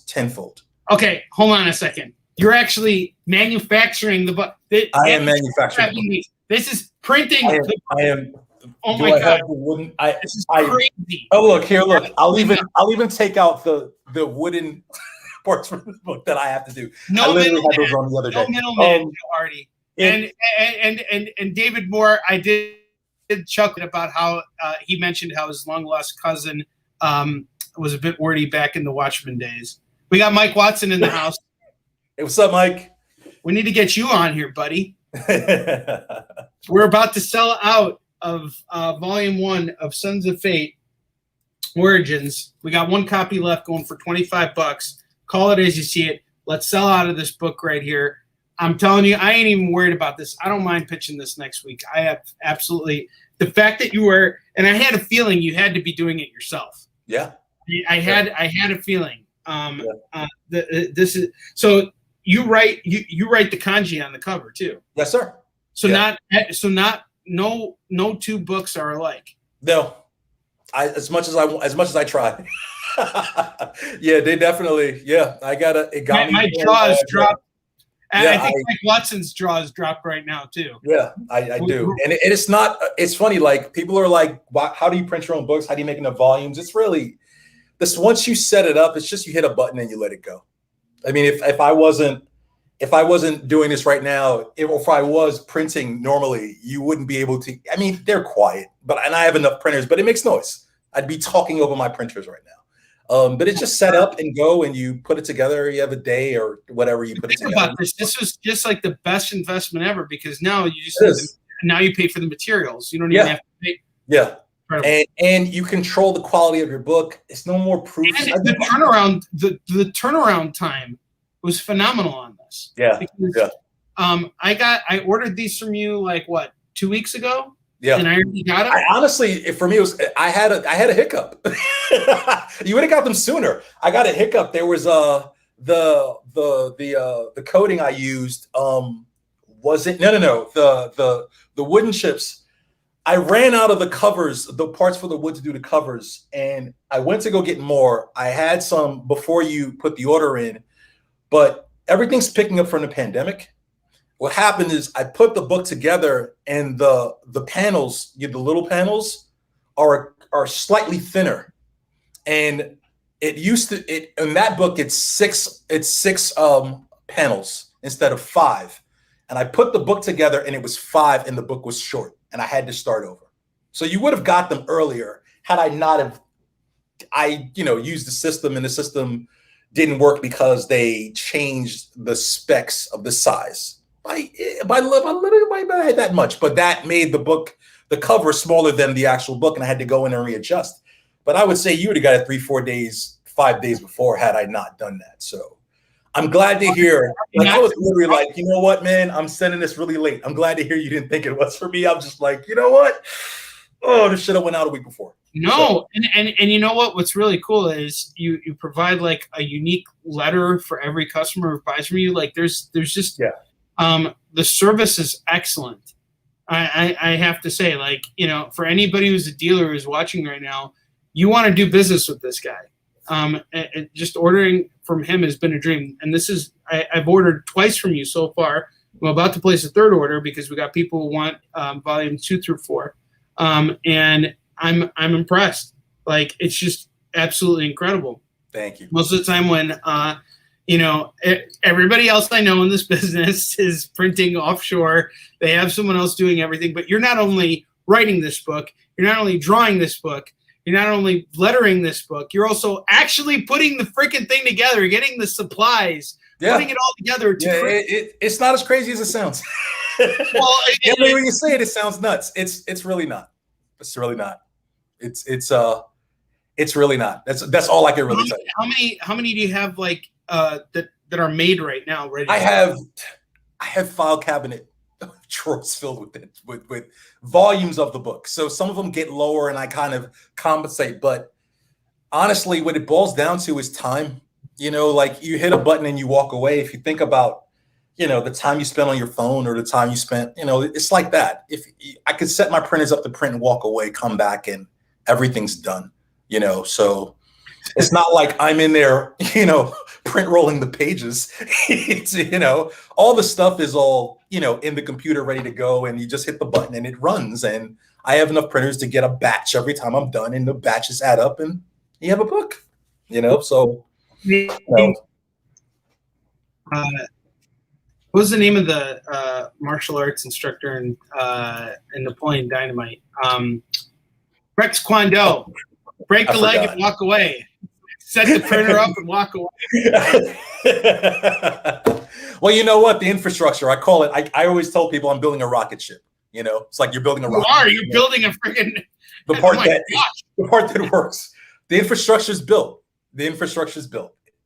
tenfold. Okay, hold on a second. You're actually manufacturing the book. I am manufacturing. This is printing. I am. Oh my God! This is crazy. Oh look here! Look, I'll even take out the wooden parts from the book that I have to do. No, I literally had those on the other day. No middleman, Artie. And David Moore, I did chuckle about how he mentioned how his long lost cousin was a bit wordy back in the Watchmen days. We got Mike Watson in the house. Hey, what's up, Mike? We need to get you on here, buddy. We're about to sell out of Volume 1 of Sons of Fate Origins. We got one copy left, going for $25. Call it as you see it. Let's sell out of this book right here. I'm telling you, I ain't even worried about this. I don't mind pitching this next week. I have absolutely the fact that you were, and I had a feeling you had to be doing it yourself. Yeah, I had a feeling. This is so you write the kanji on the cover too. Yes, sir. So no two books are alike. No, as much as I try. Yeah, they definitely. Yeah, I gotta. It got my me. jaws dropped. Yeah, I think Mike Watson's jaws dropped right now too. Yeah, I do. And it's not. It's funny. Like people are like, "How do you print your own books? How do you make enough volumes?" It's really this. Once you set it up, it's just you hit a button and you let it go. I mean, if I wasn't doing this right now, if I was printing normally, you wouldn't be able to. I mean, they're quiet, and I have enough printers, but it makes noise. I'd be talking over my printers right now. But it's just set up and go, and you put it together. You have a day or whatever you put it together. About this was just like the best investment ever, because now you now you pay for the materials. You don't even have to pay. Yeah. And you control the quality of your book. It's no more proof. And the turnaround time was phenomenal on this. Yeah. Because, I ordered these from you like what, 2 weeks ago? Yeah. And I already got it. Honestly, for me, I had a hiccup. You would have got them sooner. I got a hiccup. There was the coating I used. Was it no the wooden chips. I ran out of the covers, the parts for the wood to do the covers, and I went to go get more. I had some before you put the order in, but everything's picking up from the pandemic. What happened is I put the book together, and the panels, the little panels, are slightly thinner, and in that book it's six panels instead of 5, and I put the book together and it was 5, and the book was short, and I had to start over. So you would have got them earlier had I not have used the system, and the system didn't work because they changed the specs of the size. By that much, but that made the cover smaller than the actual book, and I had to go in and readjust. But I would say you would have got it 3, 4 days, 5 days before had I not done that. So I'm glad to hear. Like, I was literally like, you know what, man, I'm sending this really late. I'm glad to hear you didn't think it was for me. I'm just like, you know what? Oh, this should have went out a week before. No, and you know what? What's really cool is you provide like a unique letter for every customer who buys from you. Like there's just the service is excellent. I have to say, like, for anybody who's a dealer who's watching right now, you want to do business with this guy. Just ordering from him has been a dream. And this is, I've ordered twice from you so far. I'm about to place a third order because we got people who want volumes 2 through 4. And I'm impressed. Like, it's just absolutely incredible. Thank you. Most of the time when, everybody else I know in this business is printing offshore. They have someone else doing everything, but you're not only writing this book. You're not only drawing this book. You're not only lettering this book. You're also actually putting the freaking thing together, getting the supplies, putting it all together. It's not as crazy as it sounds. Well, when you say it, it sounds nuts. It's really not. It's really not. It's really not. That's all I can really tell you. How many do you have like that are made right now? Ready? I have file cabinet drawers filled with volumes of the book. So some of them get lower and I kind of compensate. But honestly, what it boils down to is time. Like you hit a button and you walk away. If you think about, the time you spent on your phone or the time you spent, it's like that. If I could set my printers up to print and walk away, come back and everything's done, so it's not like I'm in there, print rolling the pages. It's, all the stuff is all, in the computer ready to go and you just hit the button and it runs. And I have enough printers to get a batch every time I'm done and the batches add up and you have a book, so. What was the name of the martial arts instructor in Napoleon Dynamite? Rex Kwon Do. Break the leg and walk away. Set the printer up and walk away. Well, you know what? The infrastructure, I call it. I always tell people I'm building a rocket ship. It's like you're building a rocket. You're building a freaking the part that works. The infrastructure is built.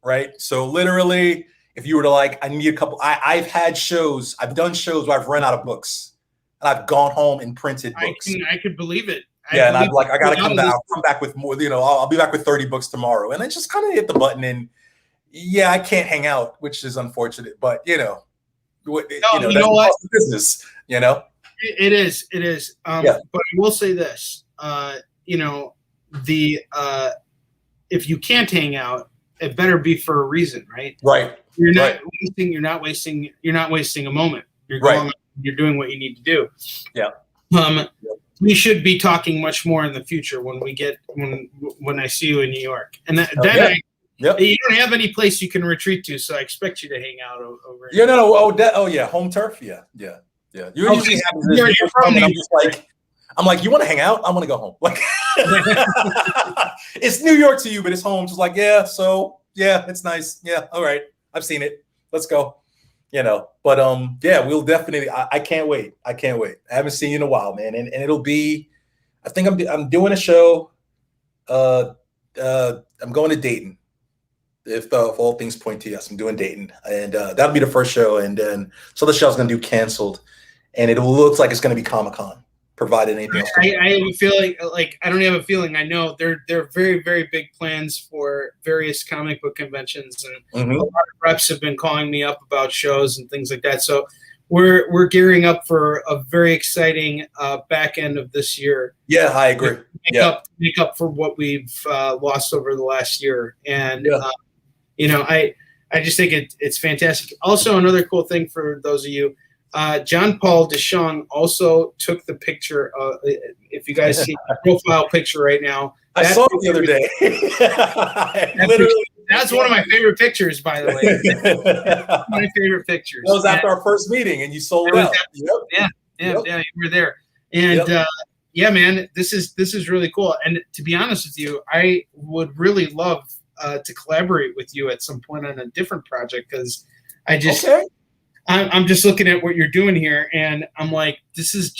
Right? So literally, if you were to I need a couple. I've done shows where I've run out of books, and I've gone home and printed books. I could believe it. And I'm like, I gotta come back. I'll come back with more. I'll be back with 30 books tomorrow, and I just kind of hit the button. And I can't hang out, which is unfortunate. But that's the business. It is. But I will say this. If you can't hang out, it better be for a reason, right? Right. You're not wasting a moment. You're going. You're doing what you need to do. Yeah. We should be talking much more in the future when I see you in New York, and you don't have any place you can retreat to, so I expect you to hang out over. Yeah, no. Home turf. Yeah. You usually I'm like, you want to hang out? I'm gonna go home. Like, it's New York to you, but it's home. Just like, so it's nice. Yeah, all right, I've seen it. Let's go. But we'll definitely. I can't wait. I haven't seen you in a while, man, and it'll be. I think I'm doing a show. I'm going to Dayton. If all things point to yes, I'm doing Dayton, and that'll be the first show, and then the show's gonna do canceled, and it looks like it's gonna be Comic-Con, provided anything else. I have a feeling, I don't have a feeling. I know they're very, very big plans for various comic book conventions, and a lot of reps have been calling me up about shows and things like that. So we're gearing up for a very exciting back end of this year. Yeah, I agree. Make up for what we've lost over the last year, and I just think it's fantastic. Also, another cool thing for those of you. Jean-Paul Deshong also took the picture. If you guys see the profile picture right now, I saw it the other day. That's one of my favorite pictures, by the way. My favorite pictures. That was after our first meeting, and you sold it out. You were there, and man, this is really cool. And to be honest with you, I would really love to collaborate with you at some point on a different project, because I'm just looking at what you're doing here, and I'm like, this is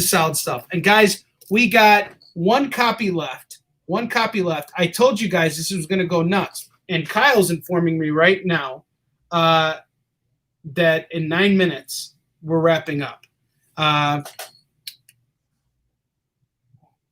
solid stuff. And guys, we got one copy left. I told you guys this was going to go nuts, and Kyle's informing me right now that in 9 minutes we're wrapping up.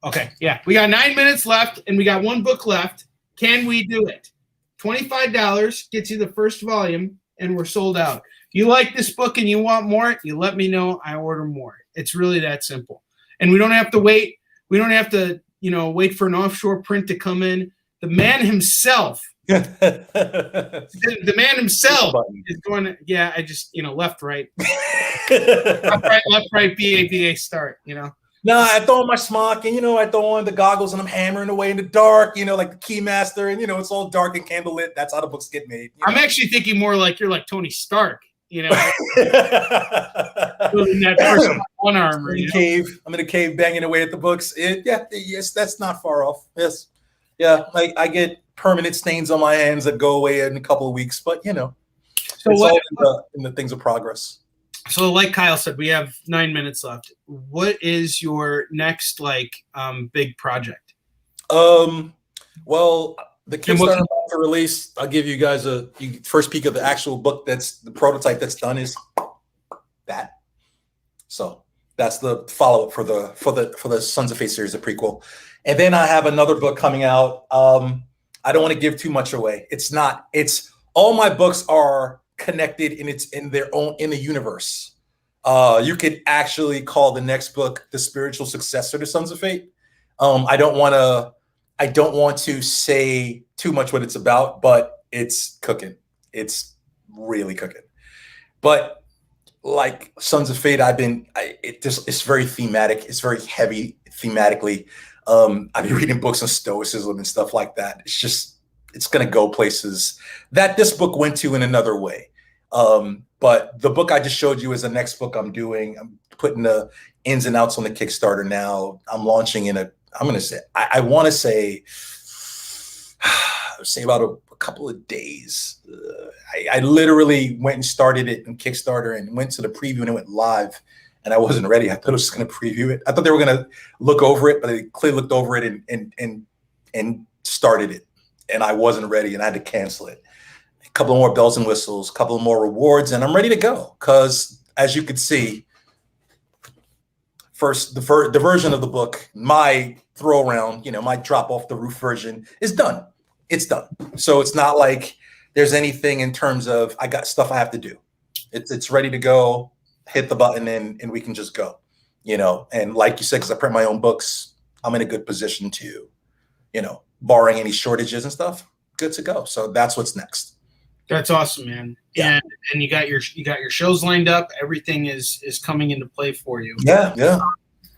Okay, we got 9 minutes left, and we got one book left. Can we do it? $25 gets you the first volume, and we're sold out. You like this book and you want more, you let me know. I order more. It's really that simple. And we don't have to wait. We don't have to, wait for an offshore print to come in. The man himself, the man himself is going to, I just, left, right. left, right, BA, start, No, I throw on my smock, and I throw on the goggles, and I'm hammering away in the dark, like the Keymaster, and it's all dark and candlelit. That's how the books get made. I'm actually thinking more like you're like Tony Stark, you know, building that first one armor. In a cave. I'm in a cave banging away at the books. Yes, that's not far off. Yes. Yeah, like I get permanent stains on my hands that go away in a couple of weeks, but So it's what, all in the things of progress. So like Kyle said, we have 9 minutes left. What is your next big project? Well, the Kickstarter I'm about to release, I'll give you guys a first peek of the actual book. That's the prototype that's done is that. So that's the follow-up for the Sons of Fate series, the prequel. And then I have another book coming out. I don't want to give too much away. It's all my books are connected and it's in the universe. You could actually call the next book the spiritual successor to Sons of Fate. I don't want to say too much what it's about, but it's cooking. It's really cooking. But like Sons of Fate, it's very thematic. It's very heavy thematically. I've been reading books on stoicism and stuff like that. It's going to go places that this book went to in another way. But the book I just showed you is the next book I'm doing. I'm putting the ins and outs on the Kickstarter now. I'm launching I want to say about a couple of days. I literally went and started it in Kickstarter and went to the preview and it went live. And I wasn't ready. I thought I was just going to preview it. I thought they were going to look over it, but they clearly looked over it and started it. And I wasn't ready and I had to cancel it. A couple of more bells and whistles, a couple of more rewards, and I'm ready to go. Because as you can see, the version of the book, my throw around, my drop off the roof version is done. It's done. So it's not like there's anything in terms of I got stuff I have to do. It's ready to go. Hit the button and we can just go, and like you said, because I print my own books, I'm in a good position to, barring any shortages and stuff, good to go. So that's what's next. That's awesome, man. Yeah. And you got your shows lined up. Everything is coming into play for you. Yeah.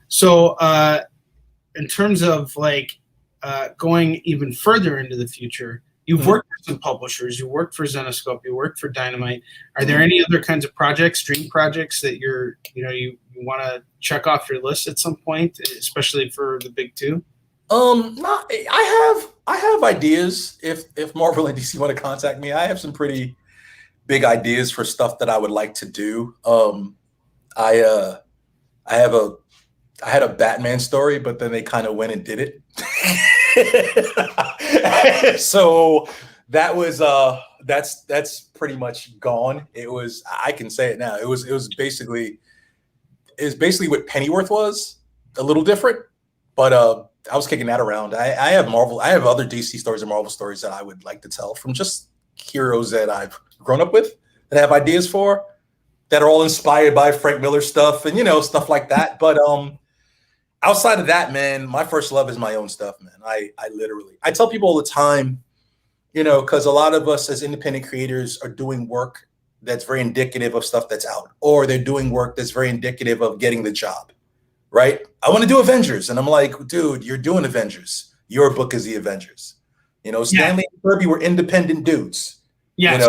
So in terms of going even further into the future, you've worked for some publishers, you worked for Zenoscope, you worked for Dynamite. Are there any other kinds of projects, dream projects that you want to check off your list at some point, especially for the big two? I have ideas. If Marvel and DC want to contact me, I have some pretty big ideas for stuff that I would like to do. I had a Batman story, but then they kind of went and did it. So that was that's pretty much gone. I can say it now. It was basically what Pennyworth was, a little different, but I was kicking that around. I have other DC stories and Marvel stories that I would like to tell from just heroes that I've grown up with, that I have ideas for, that are all inspired by Frank Miller stuff and stuff like that. But outside of that, man, my first love is my own stuff, man. I tell people all the time, because a lot of us as independent creators are doing work that's very indicative of stuff that's out, or they're doing work that's very indicative of getting the job, right? I want to do Avengers. And I'm like, dude, you're doing Avengers. Your book is the Avengers. Stanley and Kirby were independent dudes. Yes.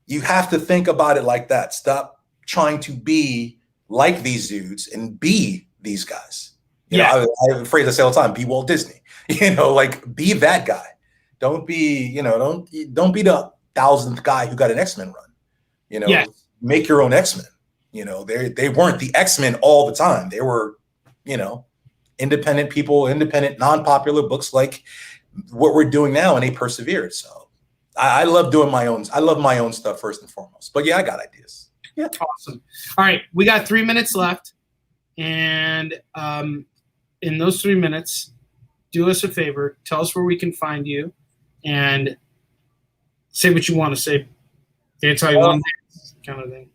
You have to think about it like that. Stop trying to be like these dudes and be these guys. I have a phrase I say all the time: be Walt Disney. Be that guy. Don't be, don't be the 1,000th guy who got an X-Men run. Make your own X-Men. They weren't the X-Men all the time. They were, independent people, independent, non-popular books like what we're doing now, and they persevered. So I love doing my own. I love my own stuff first and foremost. But yeah, I got ideas. Yeah. Awesome. All right. We got 3 minutes left. And in those 3 minutes, do us a favor. Tell us where we can find you and say what you want to say. Dance how you want to dance, kind of thing.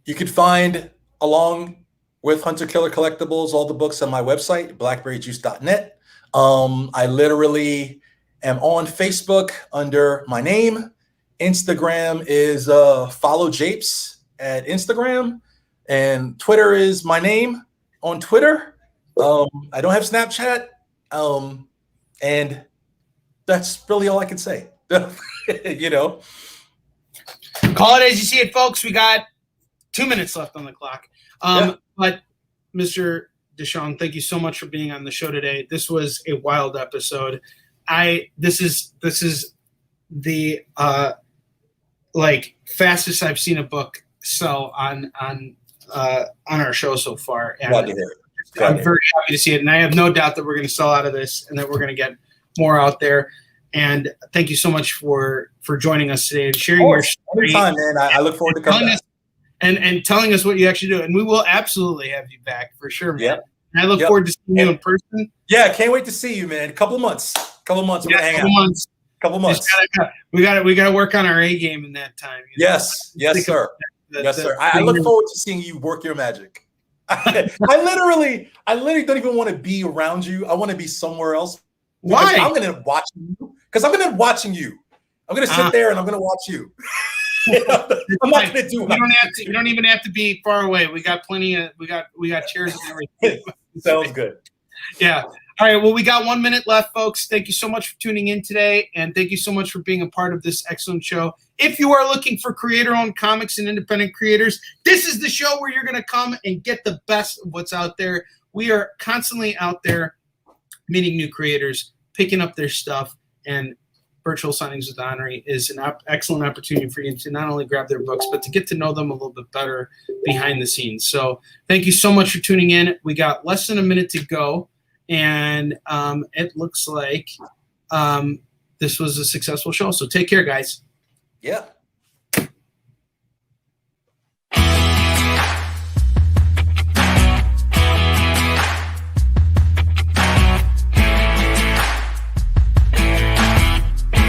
You could find, along with Hunter Killer Collectibles, all the books on my website, blackberryjuice.net. I literally am on Facebook under my name. Instagram is follow Japes at Instagram. And Twitter is my name on Twitter. I don't have Snapchat. And that's really all I can say. Call it as you see it, folks. We got 2 minutes left on the clock. But Mr. Deshong, thank you so much for being on the show today. This was a wild episode. This is the fastest I've seen a book sell on our show so far. And Glad to hear it. I'm very happy to see it, and I have no doubt that we're going to sell out of this and that we're going to get more out there. And thank you so much for joining us today and sharing your story. Anytime, man. I look forward to coming back. And telling us what you actually do. And we will absolutely have you back for sure, man. Yep. And I look forward to seeing you in person. Yeah, can't wait to see you, man. Couple of months. We're gonna hang out. Couple months. We got to work on our A game in that time. Yes, sir. Yes, sir. I look forward to seeing you work your magic. I literally don't even want to be around you. I want to be somewhere else. Why? I'm gonna watch you. Because I'm gonna watching you. I'm gonna sit there and I'm gonna watch you. I'm not gonna do it. You don't even have to be far away. We got plenty of we got chairs and everything. Sounds good. Yeah. All right. Well, we got 1 minute left, folks. Thank you so much for tuning in today, and thank you so much for being a part of this excellent show. If you are looking for creator-owned comics and independent creators, this is the show where you're going to come and get the best of what's out there. We are constantly out there meeting new creators, picking up their stuff, and Virtual Signings with Onrie is an excellent opportunity for you to not only grab their books, but to get to know them a little bit better behind the scenes. So thank you so much for tuning in. We got less than a minute to go, and it looks like this was a successful show. So take care, guys. Yeah.